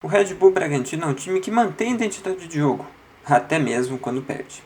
O Red Bull Bragantino é um time que mantém a identidade de jogo, até mesmo quando perde.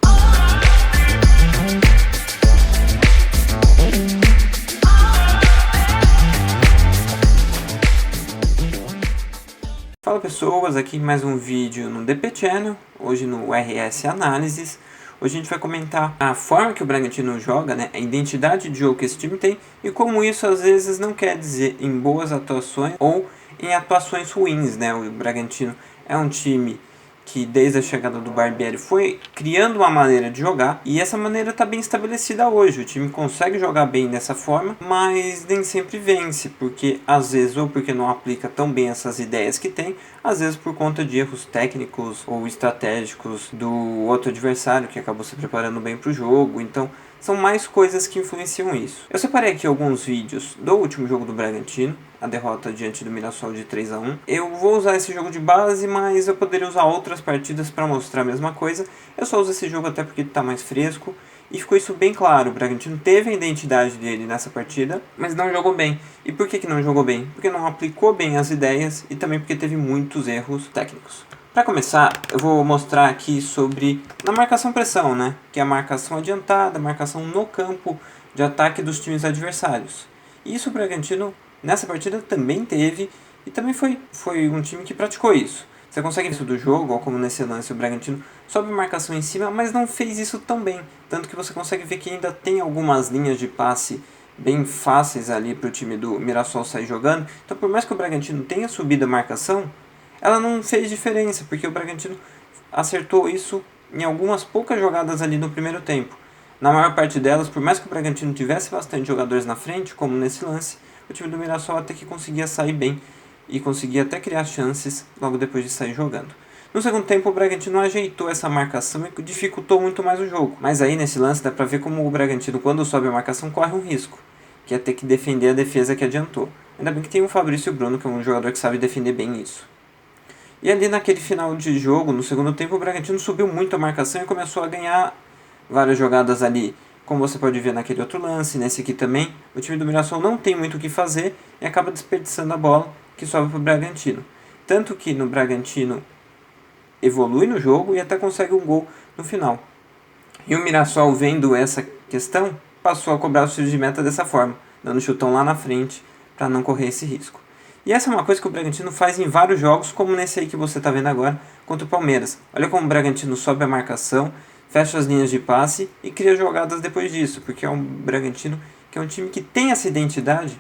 Fala pessoas, aqui mais um vídeo no DP Channel, hoje no RS Análises. Hoje a gente vai comentar a forma que o Bragantino joga, a identidade de jogo que esse time tem e como isso às vezes não quer dizer em boas atuações ou em atuações ruins. O Bragantino é um time que desde a chegada do Barbieri foi criando uma maneira de jogar e essa maneira está bem estabelecida hoje. O time consegue jogar bem dessa forma, mas nem sempre vence, porque às vezes ou porque não aplica tão bem essas ideias que tem, às vezes por conta de erros técnicos ou estratégicos do outro adversário que acabou se preparando bem para o jogo. Então são mais coisas que influenciam isso. Eu separei aqui alguns vídeos do último jogo do Bragantino, a derrota diante do Mirassol de 3-1. Eu vou usar esse jogo de base, mas eu poderia usar outras partidas para mostrar a mesma coisa. Eu só uso esse jogo até porque ele está mais fresco e ficou isso bem claro. O Bragantino teve a identidade dele nessa partida, mas não jogou bem. E por que não jogou bem? Porque não aplicou bem as ideias e também porque teve muitos erros técnicos. Para começar, eu vou mostrar aqui sobre a marcação-pressão, que é a marcação adiantada, a marcação no campo de ataque dos times adversários. E isso o Bragantino, nessa partida, também teve e também foi um time que praticou isso. Você consegue ver isso do jogo, ou como nesse lance o Bragantino sobe marcação em cima, mas não fez isso tão bem. Tanto que você consegue ver que ainda tem algumas linhas de passe bem fáceis ali para o time do Mirassol sair jogando. Então por mais que o Bragantino tenha subido a marcação, ela não fez diferença, porque o Bragantino acertou isso em algumas poucas jogadas ali no primeiro tempo. Na maior parte delas, por mais que o Bragantino tivesse bastante jogadores na frente, como nesse lance, o time do Mirassol até que conseguia sair bem e conseguia até criar chances logo depois de sair jogando. No segundo tempo, o Bragantino ajeitou essa marcação e dificultou muito mais o jogo. Mas aí nesse lance dá pra ver como o Bragantino, quando sobe a marcação, corre um risco, que é ter que defender a defesa que adiantou. Ainda bem que tem o Fabrício Bruno, que é um jogador que sabe defender bem isso. E ali naquele final de jogo, no segundo tempo, o Bragantino subiu muito a marcação e começou a ganhar várias jogadas ali. Como você pode ver naquele outro lance, nesse aqui também, o time do Mirassol não tem muito o que fazer e acaba desperdiçando a bola que sobe para o Bragantino. Tanto que no Bragantino evolui no jogo e até consegue um gol no final. E o Mirassol, vendo essa questão, passou a cobrar os tiros de meta dessa forma, dando chutão lá na frente para não correr esse risco. E essa é uma coisa que o Bragantino faz em vários jogos, como nesse aí que você está vendo agora, contra o Palmeiras. Olha como o Bragantino sobe a marcação, fecha as linhas de passe e cria jogadas depois disso, porque é um Bragantino que é um time que tem essa identidade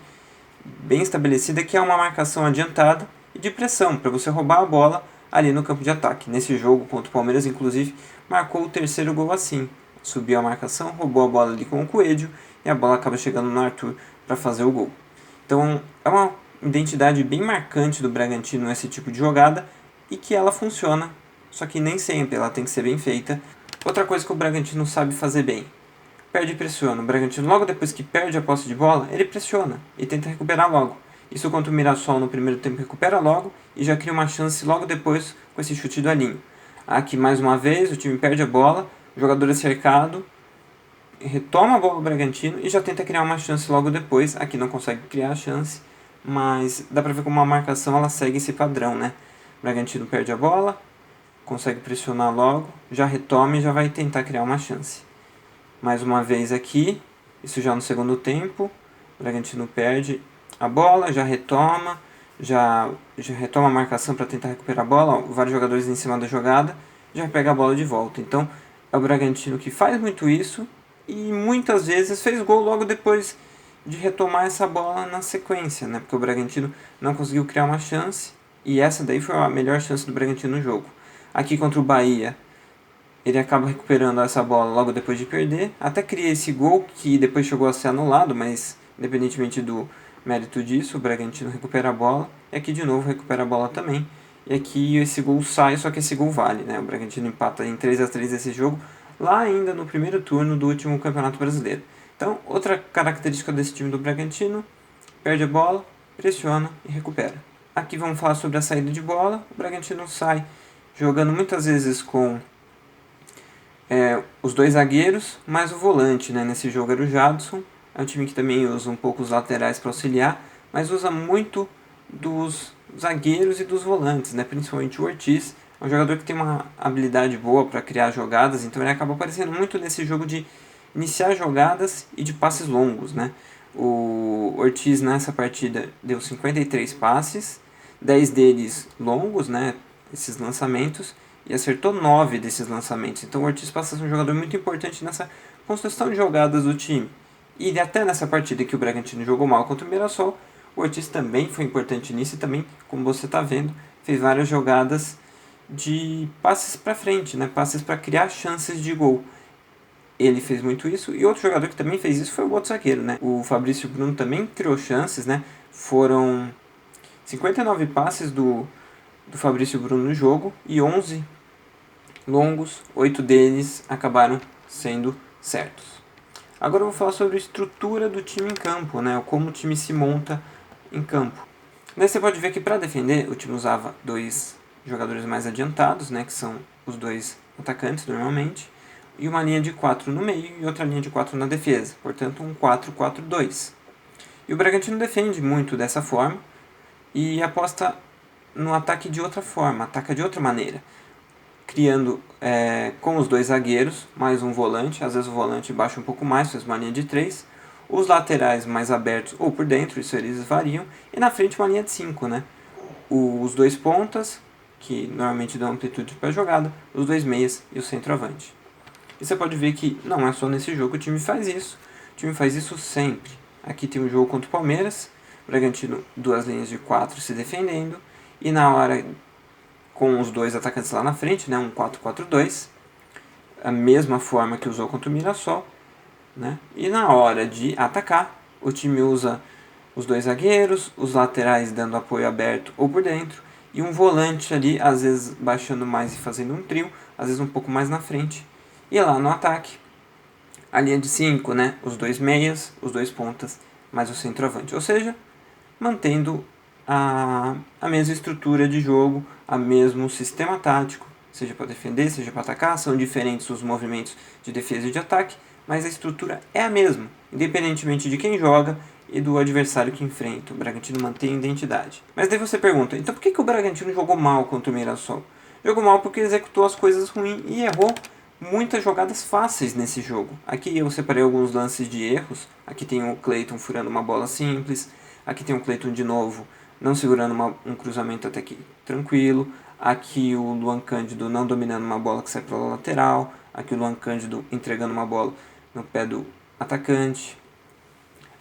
bem estabelecida, que é uma marcação adiantada e de pressão, para você roubar a bola ali no campo de ataque. Nesse jogo contra o Palmeiras, inclusive, marcou o terceiro gol assim. Subiu a marcação, roubou a bola ali com o Coelho e a bola acaba chegando no Arthur para fazer o gol. Então é uma identidade bem marcante do Bragantino esse tipo de jogada e que ela funciona, só que nem sempre ela tem que ser bem feita. Outra coisa que o Bragantino sabe fazer bem: perde e pressiona. O Bragantino, logo depois que perde a posse de bola, ele pressiona e tenta recuperar logo. Isso contra o Mirassol no primeiro tempo recupera logo e já cria uma chance logo depois com esse chute do Alinho. Aqui mais uma vez o time perde a bola, o jogador é cercado, retoma a bola do Bragantino e já tenta criar uma chance logo depois. Aqui não consegue criar a chance, mas dá pra ver como a marcação ela segue esse padrão, O Bragantino perde a bola, consegue pressionar logo, já retoma e já vai tentar criar uma chance. Mais uma vez aqui, isso já no segundo tempo, o Bragantino perde a bola, já retoma a marcação para tentar recuperar a bola, vários jogadores em cima da jogada, já pega a bola de volta. Então é o Bragantino que faz muito isso e muitas vezes fez gol logo depois de retomar essa bola na sequência, porque o Bragantino não conseguiu criar uma chance e essa daí foi a melhor chance do Bragantino no jogo. Aqui contra o Bahia, ele acaba recuperando essa bola logo depois de perder, até cria esse gol que depois chegou a ser anulado, mas independentemente do mérito disso, o Bragantino recupera a bola e aqui de novo recupera a bola também. E aqui esse gol sai, só que esse gol vale, O Bragantino empata em 3-3 esse jogo, lá ainda no primeiro turno do último Campeonato Brasileiro. Então, outra característica desse time do Bragantino: perde a bola, pressiona e recupera. Aqui vamos falar sobre a saída de bola. O Bragantino sai jogando muitas vezes com os dois zagueiros, mais o volante, Nesse jogo era o Jadson. É um time que também usa um pouco os laterais para auxiliar, mas usa muito dos zagueiros e dos volantes, né? Principalmente o Ortiz. É um jogador que tem uma habilidade boa para criar jogadas, então ele acaba aparecendo muito nesse jogo de iniciar jogadas e de passes longos, né? O Ortiz nessa partida deu 53 passes, 10 deles longos, né? Esses lançamentos, e acertou 9 desses lançamentos. Então o Ortiz passa a ser um jogador muito importante nessa construção de jogadas do time. E até nessa partida que o Bragantino jogou mal contra o Mirassol, o Ortiz também foi importante nisso e também, como você está vendo, fez várias jogadas de passes para frente, né? Passes para criar chances de gol. Ele fez muito isso, e outro jogador que também fez isso foi o outro zagueiro, né? O Fabrício Bruno também criou chances, né? Foram 59 passes do Fabrício Bruno no jogo e 11 longos, 8 deles acabaram sendo certos. Agora eu vou falar sobre a estrutura do time em campo, né? Como o time se monta em campo. Daí você pode ver que para defender o time usava dois jogadores mais adiantados, né? Que são os dois atacantes normalmente, e uma linha de 4 no meio e outra linha de 4 na defesa, portanto um 4-4-2. E o Bragantino defende muito dessa forma e aposta no ataque de outra forma, ataca de outra maneira, criando com os dois zagueiros, mais um volante, às vezes o volante baixa um pouco mais, faz uma linha de 3, os laterais mais abertos ou por dentro, isso eles variam, e na frente uma linha de 5, né? Os dois pontas, que normalmente dão amplitude para a jogada, os dois meias e o centroavante. E você pode ver que não é só nesse jogo que o time faz isso. O time faz isso sempre. Aqui tem um jogo contra o Palmeiras. O Bragantino, duas linhas de 4 se defendendo. E na hora, com os dois atacantes lá na frente, né, um 4-4-2. A mesma forma que usou contra o Mirassol. Né? E na hora de atacar, o time usa os dois zagueiros, os laterais dando apoio aberto ou por dentro. E um volante ali, às vezes baixando mais e fazendo um trio, às vezes um pouco mais na frente. E lá no ataque, a linha de 5, né? Os dois meias, os dois pontas, mais o centroavante. Ou seja, mantendo a mesma estrutura de jogo, o mesmo sistema tático, seja para defender, seja para atacar. São diferentes os movimentos de defesa e de ataque, mas a estrutura é a mesma, independentemente de quem joga e do adversário que enfrenta. O Bragantino mantém a identidade. Mas daí você pergunta, então por que o Bragantino jogou mal contra o Mirassol? Jogou mal porque executou as coisas ruins e errou muitas jogadas fáceis nesse jogo. Aqui eu separei alguns lances de erros. Aqui tem o Cleiton furando uma bola simples. Aqui tem o Cleiton de novo não segurando um cruzamento até aqui tranquilo. Aqui o Luan Cândido não dominando uma bola que sai pela lateral. Aqui o Luan Cândido entregando uma bola no pé do atacante.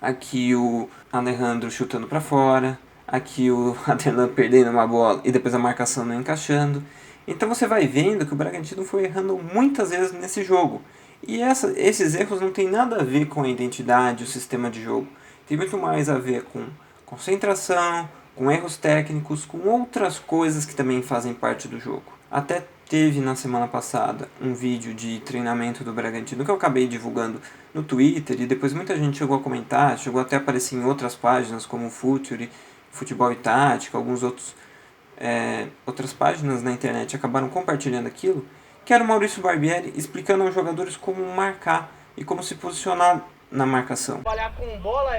Aqui o Alejandro chutando para fora. Aqui o Aderlan perdendo uma bola e depois a marcação não encaixando. Então você vai vendo que o Bragantino foi errando muitas vezes nesse jogo. E esses erros não tem nada a ver com a identidade, o sistema de jogo. Tem muito mais a ver com concentração, com erros técnicos, com outras coisas que também fazem parte do jogo. Até teve na semana passada um vídeo de treinamento do Bragantino que eu acabei divulgando no Twitter e depois muita gente chegou a comentar, chegou até a aparecer em outras páginas como Futuri, Futebol e Tática, alguns outras páginas na internet acabaram compartilhando aquilo, que era o Maurício Barbieri explicando aos jogadores como marcar e como se posicionar na marcação. Trabalhar com bola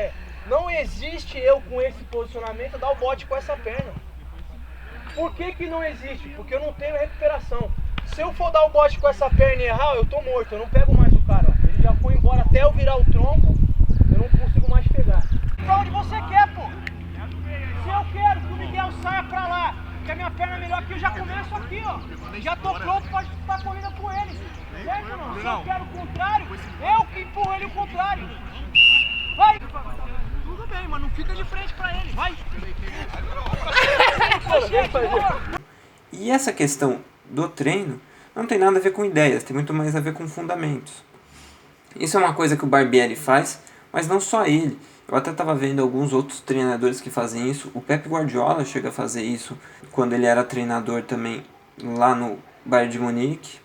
não existe eu com esse posicionamento dar o bote com essa perna. Por que não existe? Porque eu não tenho recuperação. Se eu for dar o bote com essa perna e errar, eu tô morto, eu não pego mais o cara. Ó. Ele já foi embora até eu virar o tronco, eu não consigo mais pegar. Pra onde você quer, pô? Se eu quero que o Miguel saia pra lá, que a minha perna é melhor que eu já começo aqui, ó. Já tô pronto pra disputar a corrida com ele. Certo, não? Se eu quero o contrário, eu que empurro ele o contrário. Vai! Tudo bem, mas não fica de frente pra ele, vai! E essa questão do treino não tem nada a ver com ideias, tem muito mais a ver com fundamentos. Isso é uma coisa que o Barbieri faz, mas não só ele. Eu até estava vendo alguns outros treinadores que fazem isso. O Pep Guardiola chega a fazer isso quando ele era treinador também lá no Bayern de Munique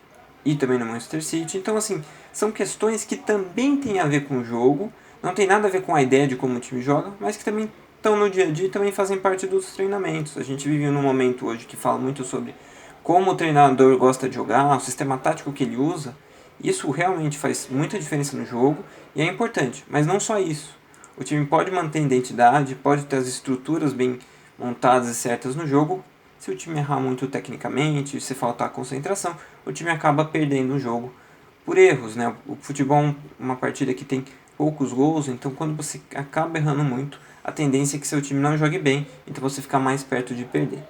e também no Manchester City. Então, assim, são questões que também têm a ver com o jogo, não tem nada a ver com a ideia de como o time joga, mas que também estão no dia a dia e também fazem parte dos treinamentos. A gente vive num momento hoje que fala muito sobre como o treinador gosta de jogar, o sistema tático que ele usa. Isso realmente faz muita diferença no jogo e é importante, mas não só isso. O time pode manter a identidade, pode ter as estruturas bem montadas e certas no jogo, se o time errar muito tecnicamente, se faltar concentração, o time acaba perdendo o jogo por erros, né? O futebol é uma partida que tem poucos gols, então quando você acaba errando muito, a tendência é que seu time não jogue bem, então você fica mais perto de perder.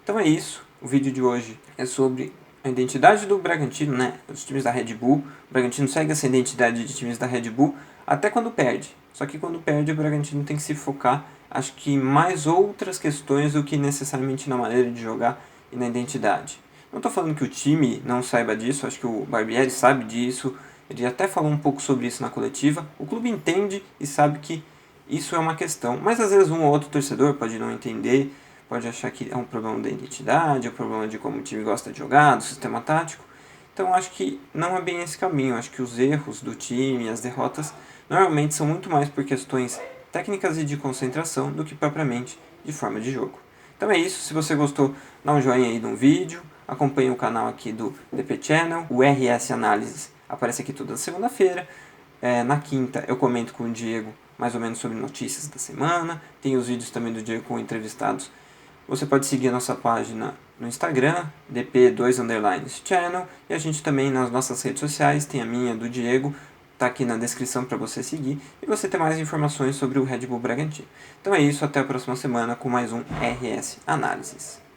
Então é isso, o vídeo de hoje é sobre a identidade do Bragantino, né? Os times da Red Bull. O Bragantino segue essa identidade de times da Red Bull até quando perde. Só que quando perde, o Bragantino tem que se focar, acho que em mais outras questões do que necessariamente na maneira de jogar e na identidade. Não estou falando que o time não saiba disso, acho que o Barbieri sabe disso, ele até falou um pouco sobre isso na coletiva. O clube entende e sabe que isso é uma questão, mas às vezes um ou outro torcedor pode não entender, pode achar que é um problema da identidade, é um problema de como o time gosta de jogar, do sistema tático. Então acho que não é bem esse caminho, acho que os erros do time, as derrotas, normalmente são muito mais por questões técnicas e de concentração do que propriamente de forma de jogo. Então é isso, se você gostou, dá um joinha aí no vídeo, acompanhe o canal aqui do DP Channel, o RS Análises aparece aqui toda segunda-feira. Na quinta eu comento com o Diego mais ou menos sobre notícias da semana, tem os vídeos também do Diego com entrevistados. Você pode seguir a nossa página no Instagram, dp2_channel, e a gente também nas nossas redes sociais, tem a minha, do Diego, tá aqui na descrição para você seguir, e você ter mais informações sobre o Red Bull Bragantino. Então é isso, até a próxima semana com mais um RS Análises.